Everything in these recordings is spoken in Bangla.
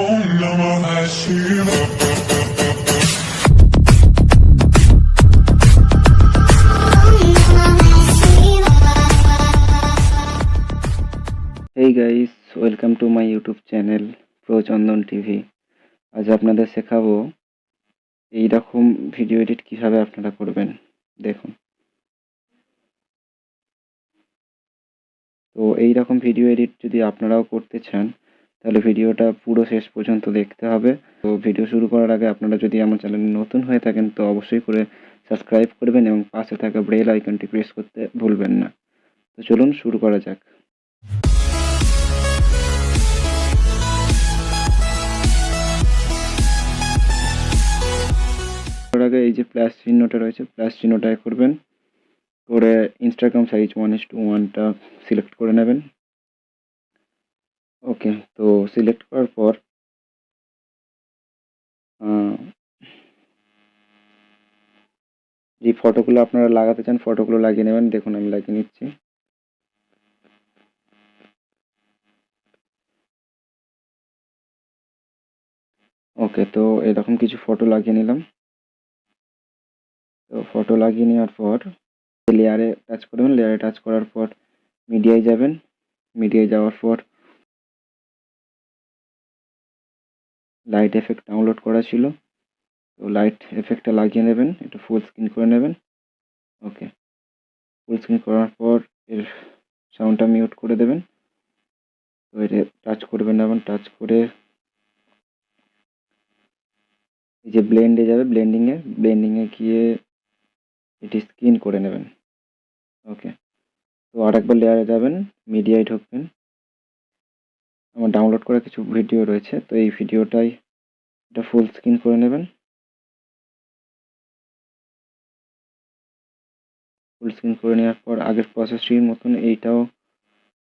Hey guys, welcome to my YouTube channel Prachandan TV. আজ আপনাদের শেখাবো এই রকম ভিডিও এডিট কিভাবে আপনারা করবেন। দেখুন, তো এই রকম ভিডিও এডিট যদি আপনারাও করতে চান তাহলে ভিডিওটা পুরো শেষ পর্যন্ত দেখতে হবে। তো ভিডিও শুরু করার আগে আপনারা যদি আমার চ্যানেলে নতুন হয়ে থাকেন তো অবশ্যই করে সাবস্ক্রাইব করবেন এবং পাশে থাকা বেল আইকনটি প্রেস করতে ভুলবেন না। তো চলুন শুরু করা যাক। তার আগে এই যে প্লাস চিহ্নটা রয়েছে, প্লাস চিহ্নটায় করবেন, করে ইনস্টাগ্রাম সাইজ 1:1টা সিলেক্ট করে নেবেন। ওকে, তো সিলেক্ট করার পর যে ফটোগুলো আপনারা লাগাতে চান ফটোগুলো লাগিয়ে নেবেন। দেখুন আমি লাগিয়ে নিচ্ছি। ওকে, তো এরকম কিছু ফটো লাগিয়ে নিলাম। তো ফটো লাগিয়ে নেওয়ার পর লেয়ারে টাচ করবেন। লেয়ারে টাচ করার পর মিডিয়ায় যাবেন। মিডিয়ায় যাওয়ার পর লাইট এফেক্ট ডাউনলোড করা ছিল, তো লাইট এফেক্টটা লাগিয়ে নেবেন, একটু ফুল স্ক্রিন করে নেবেন। ওকে, ফুল স্ক্রিন করার পর এর সাউন্ডটা মিউট করে দেবেন। তো এটা টাচ করবেন এবং টাচ করে এই যে ব্লেন্ডে যাবে, ব্লেন্ডিংয়ে গিয়ে এটি স্ক্রিন করে নেবেন। ওকে, তো আরেকবার লেয়ারে যাবেন, মিডিয়ায় ঢুকবেন। আমার ডাউনলোড করা কিছু ভিডিও রয়েছে, তো এই ভিডিওটাই এটা ফুল স্ক্রিন করে নেবেন। ফুল স্ক্রিন করে নেওয়ার পর আগের প্রসেসটির মতন এইটাও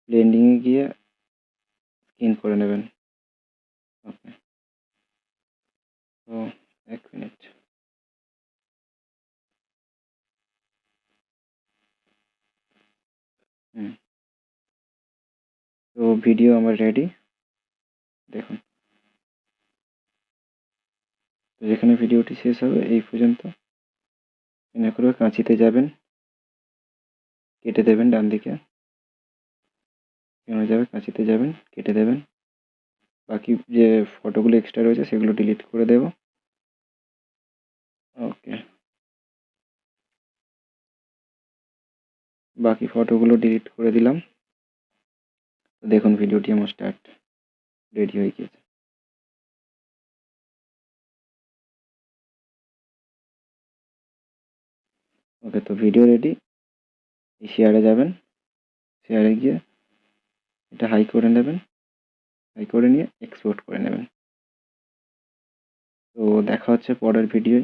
ব্লেন্ডিংয়ে গিয়ে স্ক্রিন করে নেবেন। ওকে, তো 1 মিনিট। তো ভিডিও আমার রেডি। দেখুন, তো যেখানে ভিডিওটি শেষ হবে এই পর্যন্ত এনে করে কাঁচিতে যাবেন, কেটে দেবেন। ডান দিকে কেন যাবে, কাঁচিতে যাবেন, কেটে দেবেন। বাকি যে ফটোগুলো এক্সট্রা রয়েছে সেগুলো ডিলিট করে দেব। ওকে, বাকি ফটোগুলো ডিলিট করে দিলাম। দেখুন ভিডিওটি আমার রেডি হয়ে গিয়েছে। ওকে, তো ভিডিও রেডি। এই শেয়ারে যাবেন, শেয়ারে গিয়ে এটা হাই করে নেবেন, হাই করে নিয়ে এক্সপোর্ট করে নেবেন। তো দেখা হচ্ছে পরের ভিডিওয়।